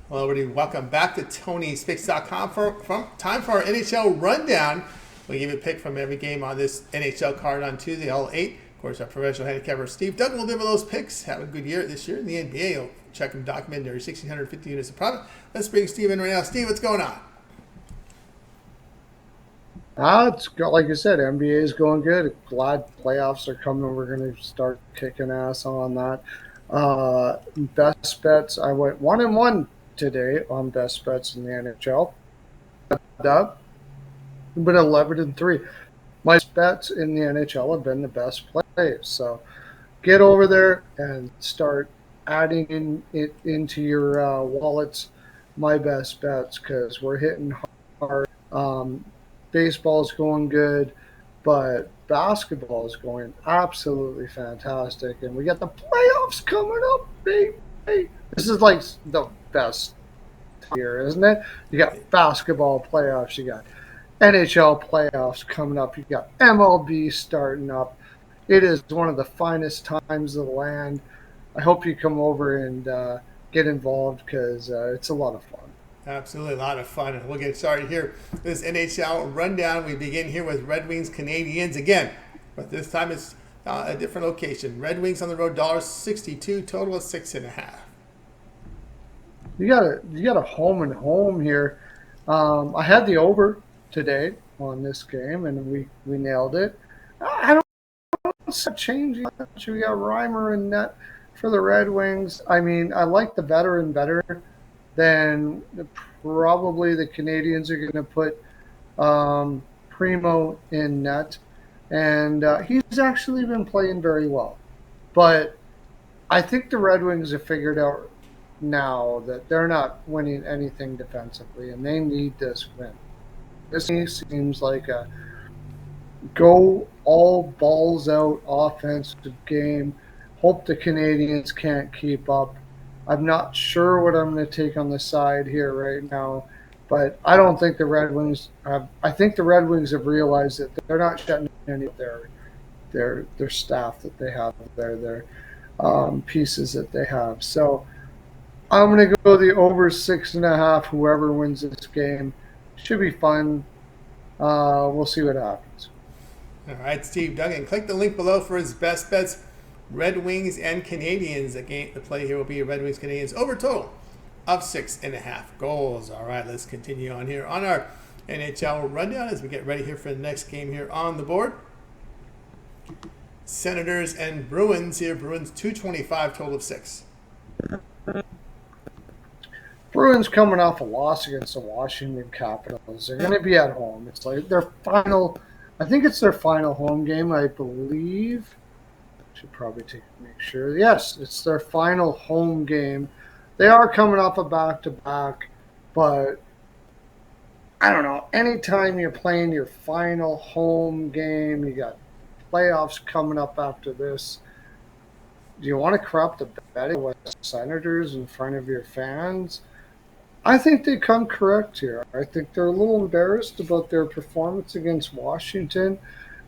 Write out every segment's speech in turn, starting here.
Hello, everybody. Welcome back to Tony'sPicks.com for time for our NHL rundown. We give you a pick from every game on this NHL card on Tuesday, all 8. Of course, our professional handicapper Steve Duncan will deliver those picks. Have a good year this year in the NBA. You'll check them documented. There are 1,650 units of profit. Let's bring Steve in right now. Steve, what's going on? Like you said, NBA is going good. Glad playoffs are coming. We're going to start kicking ass on that. Best bets. I went 1-1 today on best bets in the NHL. Up, but 11-3. My best bets in the NHL have been the best plays. So get over there and start adding it into your wallets. My best bets because we're hitting hard. Baseball is going good, but basketball is going absolutely fantastic. And we got the playoffs coming up, baby. This is like the best year, isn't it? You got basketball playoffs, you got NHL playoffs coming up, you got MLB starting up. It is one of the finest times of the land. I hope you come over and get involved because it's a lot of fun. Absolutely, a lot of fun. And we'll get started here. This NHL rundown. We begin here with Red Wings Canadiens again, but this time it's a different location. Red Wings on the road, $1.62, total of 6.5. You got a home and home here. I had the over today on this game, and we nailed it. I don't see it changing much. We got Reimer and net for the Red Wings. I mean, I like the veteran better than probably the Canadiens are going to put Primo in net, and he's actually been playing very well. But I think the Red Wings have figured out now that they're not winning anything defensively, and they need this win. This seems like a go all balls out offensive game. Hope the Canadiens can't keep up. I'm not sure what I'm going to take on the side here right now, but I don't think the Red Wings have. I think the Red Wings have realized that they're not shutting any of their staff that they have there, their pieces that they have. So I'm going to go the over 6.5. Whoever wins this game should be fun. We'll see what happens. All right, Steve Duncan. Click the link below for his best bets. Red Wings and Canadiens. The play here will be Red Wings Canadiens over total of 6.5 goals. All right, let's continue on here on our NHL rundown as we get ready here for the next game here on the board. Senators and Bruins here. Bruins 225, total of 6. Bruins coming off a loss against the Washington Capitals. They're going to be at home. It's like their final. I think it's their final home game, I believe. Should probably make sure. Yes, it's their final home game. They are coming off a back-to-back, but I don't know. Anytime you're playing your final home game, you got playoffs coming up after this. Do you want to corrupt the betting with the Senators in front of your fans? I think they come correct here. I think they're a little embarrassed about their performance against Washington.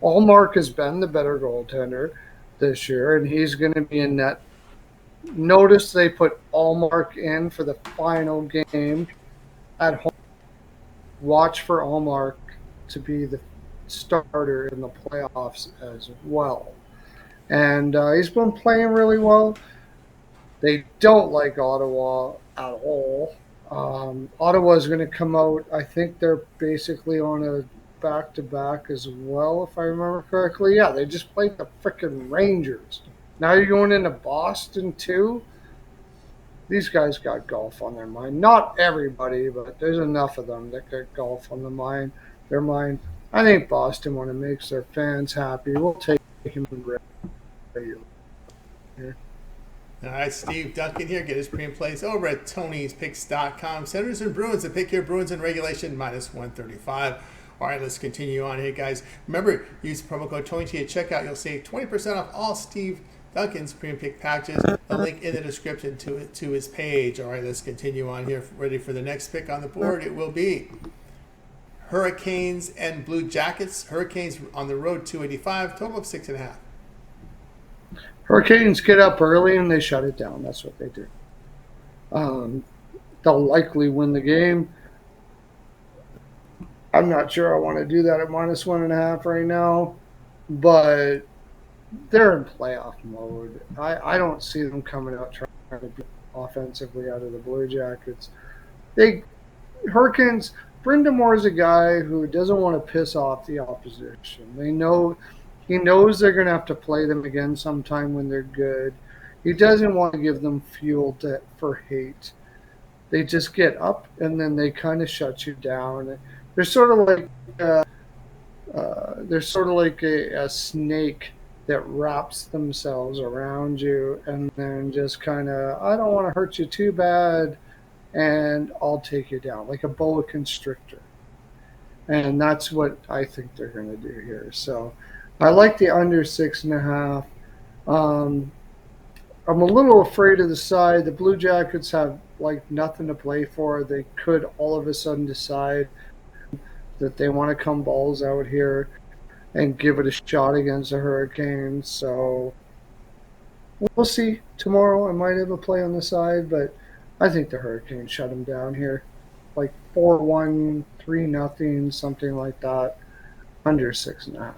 Allmark has been the better goaltender this year, and he's going to be in net. Notice they put Allmark in for the final game at home. Watch for Allmark to be the starter in the playoffs as well. And he's been playing really well. They don't like Ottawa at all. Ottawa is going to come out. I think they're basically on a back-to-back as well, if I remember correctly. Yeah, they just played the freaking Rangers. Now you're going into Boston, too? These guys got golf on their mind. Not everybody, but there's enough of them that got golf on their mind. I think Boston, when it makes their fans happy, will take him regularly. All right, Steve Duncan here. Get his pre and plays over at Tony'sPicks.com. Senators and Bruins. The pick here, Bruins in regulation, -135. All right, let's continue on here, guys. Remember, use promo code Tony at checkout. You'll save 20% off all Steve Duncan's pre and pick packages. A link in the description to his page. All right, let's continue on here. Ready for the next pick on the board. It will be Hurricanes and Blue Jackets. Hurricanes on the road, 285, total of 6.5. Hurricanes get up early and they shut it down. That's what they do. they'll likely win the game. I'm not sure I want to do that at -1.5 right now, but they're in playoff mode. I don't see them coming out trying to beat offensively out of the Blue Jackets. Hurricanes, Brindamore is a guy who doesn't want to piss off the opposition. He knows they're going to have to play them again sometime when they're good. He doesn't want to give them fuel for hate. They just get up and then they kind of shut you down. They're sort of like a snake that wraps themselves around you and then just kind of, I don't want to hurt you too bad, and I'll take you down, like a boa constrictor. And that's what I think they're going to do here. So I like the under 6.5. I'm a little afraid of the side. The Blue Jackets have like nothing to play for. They could all of a sudden decide that they want to come balls out here and give it a shot against the Hurricanes. So we'll see. Tomorrow I might have a play on the side, but I think the Hurricanes shut them down here. Like 4-1, 3-0, something like that. Under 6.5.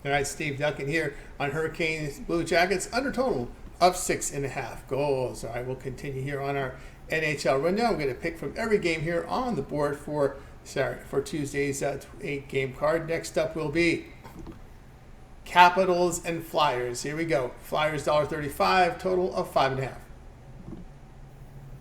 All right, Steve Duncan here on Hurricanes Blue Jackets under total of 6.5 goals. All right, we'll continue here on our NHL rundown. We're going to pick from every game here on the board for Tuesday's 8-game card. Next up will be Capitals and Flyers. Here we go. Flyers $1.35, total of 5.5.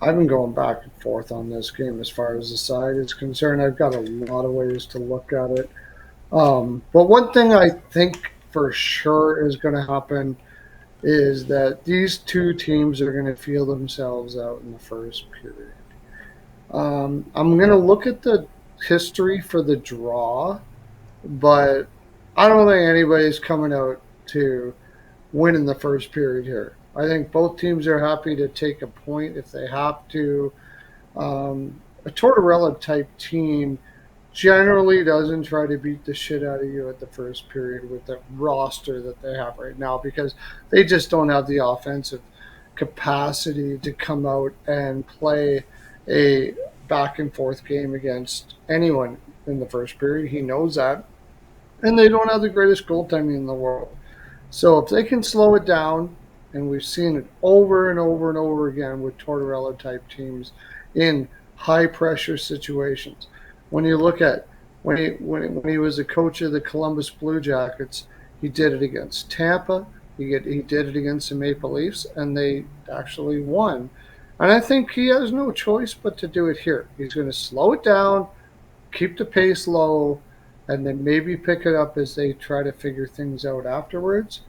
I've been going back and forth on this game as far as the side is concerned. I've got a lot of ways to look at it. But one thing I think for sure is going to happen is that these two teams are going to feel themselves out in the first period. I'm going to look at the history for the draw, but I don't think anybody's coming out to win in the first period here. I think both teams are happy to take a point if they have to. A Tortorella-type team generally doesn't try to beat the shit out of you at the first period with the roster that they have right now because they just don't have the offensive capacity to come out and play a back and forth game against anyone in the first period. He knows that. And they don't have the greatest goaltending in the world. So if they can slow it down, and we've seen it over and over and over again with Tortorella-type teams in high-pressure situations. When you look at when he was a coach of the Columbus Blue Jackets, he did it against Tampa. He did it against the Maple Leafs, and they actually won. And I think he has no choice but to do it here. He's going to slow it down, keep the pace low, and then maybe pick it up as they try to figure things out afterwards.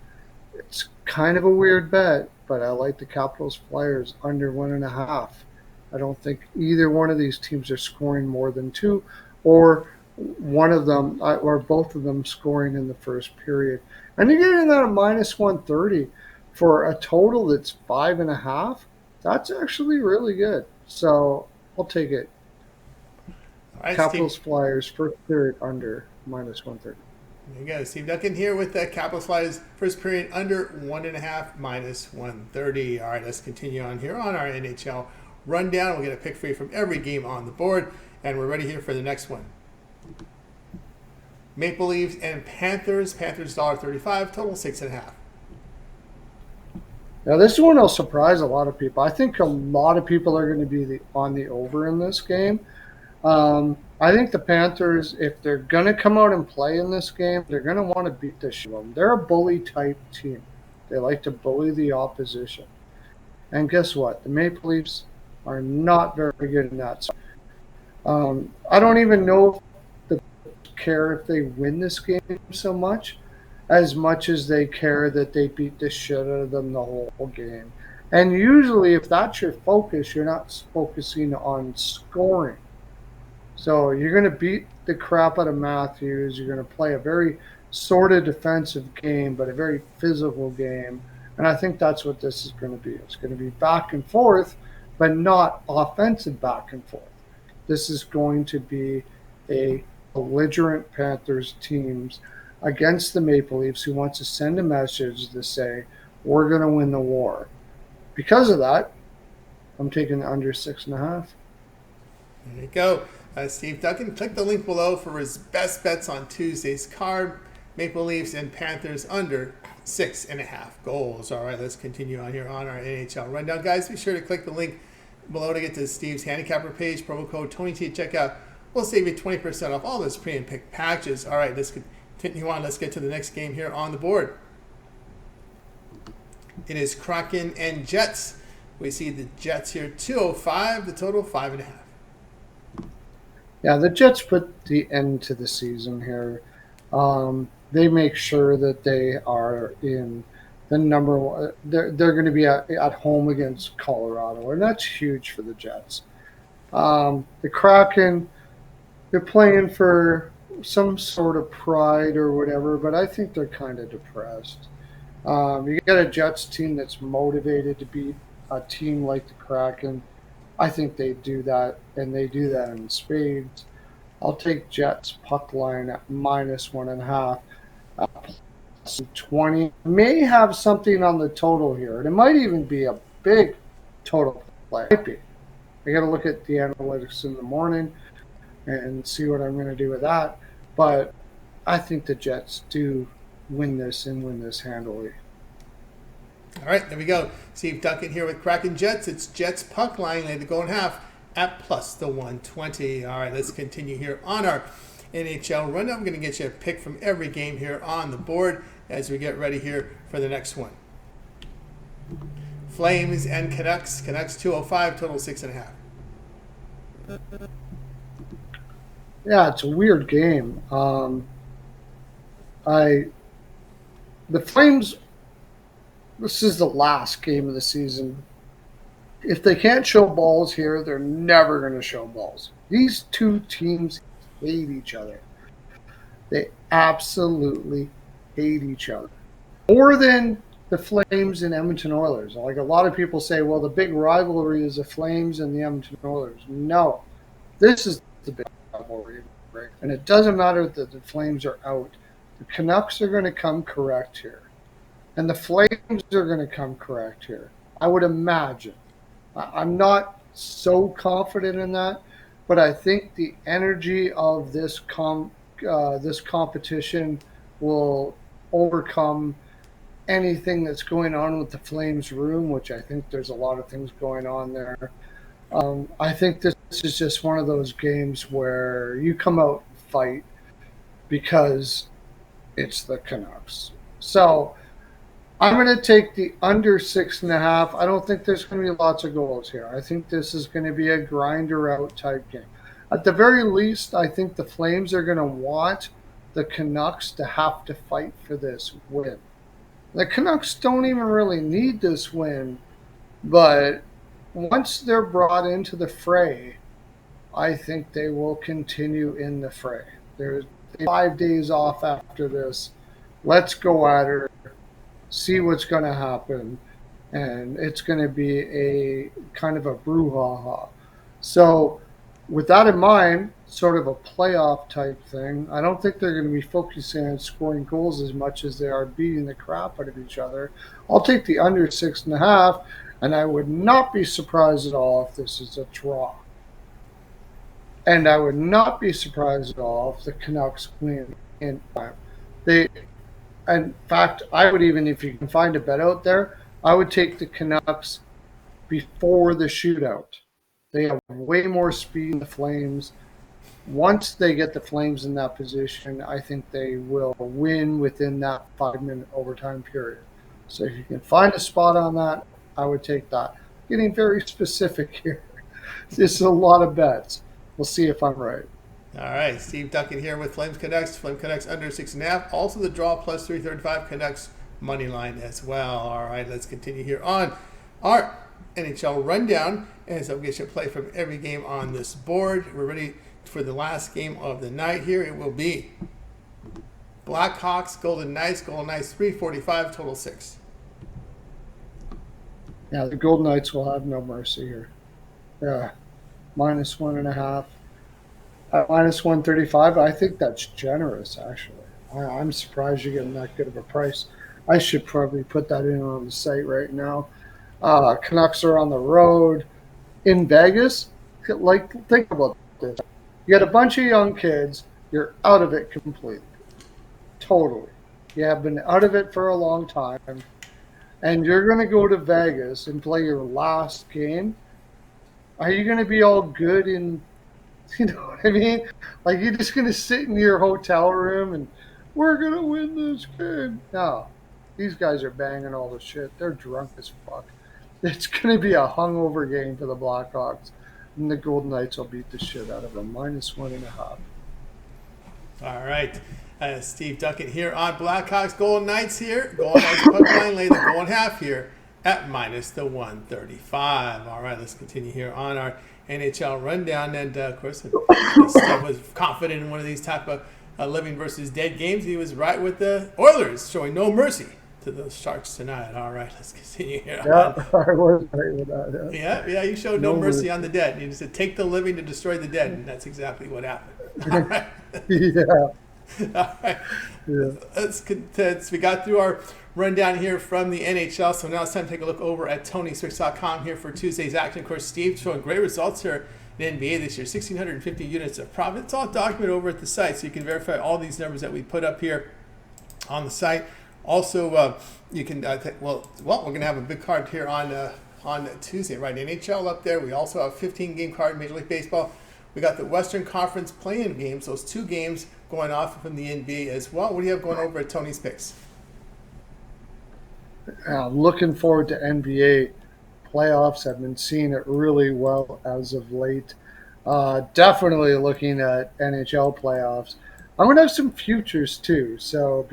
It's kind of a weird bet, but I like the Capitals Flyers under 1.5. I don't think either one of these teams are scoring more than 2, or one of them or both of them scoring in the first period. And you're getting that at -130 for a total that's 5.5. That's actually really good. So I'll take it. All right, Capitals Steve. Flyers first period under -130. There you go. Steve Duncan here with the Capitals Flyers first period under 1.5 -130. All right, let's continue on here on our NHL rundown. We'll get a pick for you from every game on the board, and we're ready here for the next one. Maple Leafs and Panthers. Panthers $1.35, total 6.5. Now this one will surprise a lot of people. I think a lot of people are going to be on the over in this game. I think the Panthers, if they're going to come out and play in this game, they're going to want to beat the shit out of them. They're a bully-type team. They like to bully the opposition. And guess what? The Maple Leafs are not very good in that. I don't even know if they care if they win this game so much as they care that they beat the shit out of them the whole game. And usually if that's your focus, you're not focusing on scoring. So you're going to beat the crap out of Matthews. You're going to play a very sort of defensive game, but a very physical game. And I think that's what this is going to be. It's going to be back and forth, but not offensive back and forth. This is going to be a belligerent Panthers teams against the Maple Leafs who wants to send a message to say, we're going to win the war. Because of that, I'm taking under 6.5. There you go. Steve Duncan, click the link below for his best bets on Tuesday's card. Maple Leafs and Panthers under 6.5 goals. All right, let's continue on here on our NHL rundown. Guys, be sure to click the link below to get to Steve's handicapper page. Promo code TonyT at checkout will save you 20% off all those pre and pick packages. All right, let's continue on. Let's get to the next game here on the board. It is Kraken and Jets. We see the Jets here 205, the total 5.5. Yeah, the Jets put the end to the season here. They make sure that they are in the number one. They're going to be at home against Colorado, and that's huge for the Jets. The Kraken, they're playing for some sort of pride or whatever, but I think they're kind of depressed. You got a Jets team that's motivated to beat a team like the Kraken. I think they do that, and they do that in spades. I'll take Jets puck line at -1.5. Plus 20. May have something on the total here, and it might even be a big total play. Might be. I got to look at the analytics in the morning and see what I'm going to do with that. But I think the Jets do win this and win this handily. All right, there we go. Steve Duncan here with Kraken Jets. It's Jets puck line, they go in half at +120. All right, let's continue here on our NHL rundown. I'm going to get you a pick from every game here on the board as we get ready here for the next one. Flames and Canucks. Canucks 205, total 6.5. Yeah, it's a weird game. The Flames, this is the last game of the season. If they can't show balls here, they're never going to show balls. These two teams hate each other. They absolutely hate each other. More than the Flames and Edmonton Oilers. Like a lot of people say, well, the big rivalry is the Flames and the Edmonton Oilers. No, this is the big rivalry. Right? And it doesn't matter that the Flames are out. The Canucks are going to come correct here. And the Flames are going to come correct here. I would imagine. I'm not so confident in that, but I think the energy of this competition will overcome anything that's going on with the Flames room, which I think there's a lot of things going on there. I think this is just one of those games where you come out and fight because it's the Canucks. So I'm going to take the under 6.5. I don't think there's going to be lots of goals here. I think this is going to be a grinder out type game. At the very least, I think the Flames are going to want the Canucks to have to fight for this win. The Canucks don't even really need this win, but once they're brought into the fray, I think they will continue in the fray. There's 5 days off after this. Let's go at her. See what's going to happen, and it's going to be a kind of a brouhaha. So with that in mind, sort of a playoff type thing, I don't think they're going to be focusing on scoring goals as much as they are beating the crap out of each other. I'll take the under 6.5, and I would not be surprised at all if this is a draw. And I would not be surprised at all if the Canucks win in time. In fact, I would even, if you can find a bet out there, I would take the Canucks before the shootout. They have way more speed than the Flames. Once they get the Flames in that position, I think they will win within that 5-minute overtime period. So if you can find a spot on that, I would take that. Getting very specific here. This is a lot of bets. We'll see if I'm right. All right, Steve Duncan here with Flames Canucks. Flames Canucks under 6.5. Also the draw plus 335. Canucks money line as well. All right, let's continue here on our NHL rundown. And so we'll get you a play from every game on this board. We're ready for the last game of the night here. It will be Blackhawks, Golden Knights. Golden Knights 345, total 6. Yeah, the Golden Knights will have no mercy here. Yeah, -1.5. At -135, I think that's generous, actually. I'm surprised you're getting that good of a price. I should probably put that in on the site right now. Canucks are on the road in Vegas. Like, think about this. You got a bunch of young kids. You're out of it completely. Totally. You have been out of it for a long time. And you're going to go to Vegas and play your last game. Are you going to be all good in, you know what I mean? Like, you're just going to sit in your hotel room and we're going to win this game. No. These guys are banging all the shit. They're drunk as fuck. It's going to be a hungover game for the Blackhawks. And the Golden Knights will beat the shit out of them. -1.5. All right. Steve Duncan here on Blackhawks Golden Knights here. Golden Knights puck line lay the goal and half here at -135. All right, let's continue here on our NHL rundown. And, of course, Steve was confident in one of these type of living versus dead games. He was right with the Oilers, showing no mercy to those Sharks tonight. All right, let's continue here. Yeah, I was right with that. Yeah, you showed no mercy on the dead. You just said, take the living to destroy the dead, and that's exactly what happened. All right. Yeah. All right. Yeah. We got through our rundown here from the NHL, so now it's time to take a look over at TonySpicks.com here for Tuesday's action. Of course, Steve showing great results here in NBA this year, 1,650 units of profit. It's all documented over at the site, so you can verify all these numbers that we put up here on the site. Also, you can, we're going to have a big card here on Tuesday, right? NHL up there. We also have a 15-game card in Major League Baseball. We got the Western Conference play-in games, those 2 games going off from the NBA as well. What do you have going over at Tony's Picks? Looking forward to NBA playoffs. I've been seeing it really well as of late. Definitely looking at NHL playoffs. I'm going to have some futures too. So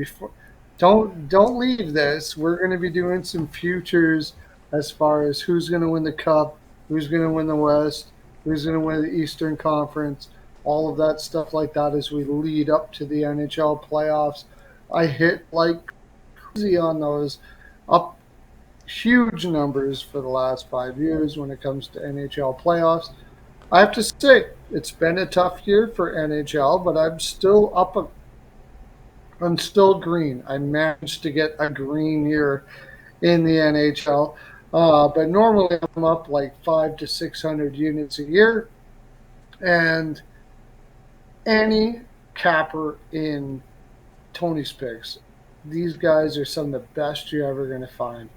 don't leave this. We're going to be doing some futures as far as who's going to win the Cup, who's going to win the West, who's going to win the Eastern Conference, all of that stuff like that as we lead up to the NHL playoffs. I hit like crazy on those up huge numbers for the last 5 years when it comes to NHL playoffs. I have to say, it's been a tough year for NHL, but I'm still I'm still green. I managed to get a green year in the NHL. But normally I'm up like 500 to 600 units a year. And any capper in Tony's Picks, these guys are some of the best you're ever going to find.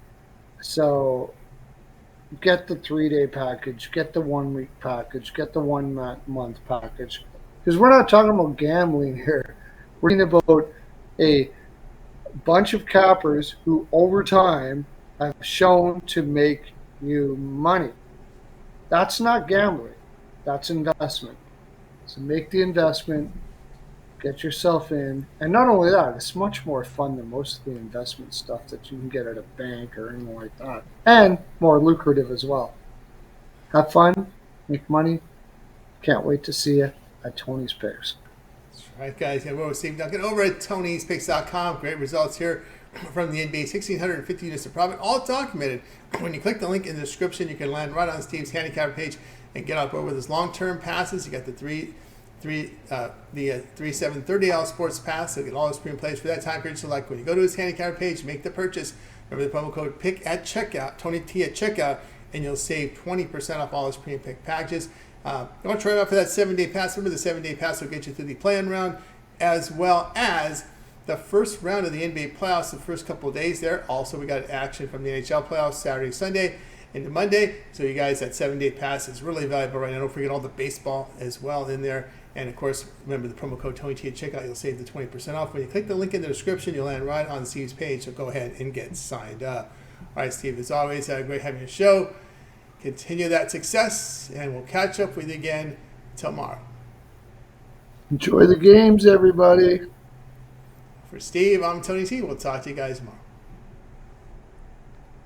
So get the 3-day package, get the 1-week package, get the 1-month package. Because we're not talking about gambling here. We're talking about a bunch of cappers who over time have shown to make you money. That's not gambling. That's investment. So make the investment, get yourself in. And not only that, it's much more fun than most of the investment stuff that you can get at a bank or anything like that. And more lucrative as well. Have fun, make money. Can't wait to see you at Tony's Picks. That's right, guys. Yeah, we're Steve Duncan over at Tony'sPicks.com. Great results here from the NBA, 1,650 units of profit, all documented. When you click the link in the description, you can land right on Steve's handicap page and get up over his long-term passes. You got the 3/7/30 sports pass, so get all his premium plays for that time period. So, like when you go to his handicap page, make the purchase. Remember the promo code PICK at checkout, Tony T at checkout, and you'll save 20% off all his premium pick packages. Don't try out for that 7-day pass. Remember, the 7-day pass will get you through the play-in round, as well as the first round of the NBA playoffs, the first couple of days there. Also, we got action from the NHL playoffs Saturday, Sunday, into Monday. So you guys, that 7-day pass is really valuable right now. Don't forget all the baseball as well in there. And of course, remember the promo code TonyT at checkout. You'll save the 20% off. When you click the link in the description, you'll land right on Steve's page. So go ahead and get signed up. All right, Steve, as always, great having your show. Continue that success, and we'll catch up with you again tomorrow. Enjoy the games, everybody. For Steve, I'm Tony T. We'll talk to you guys tomorrow.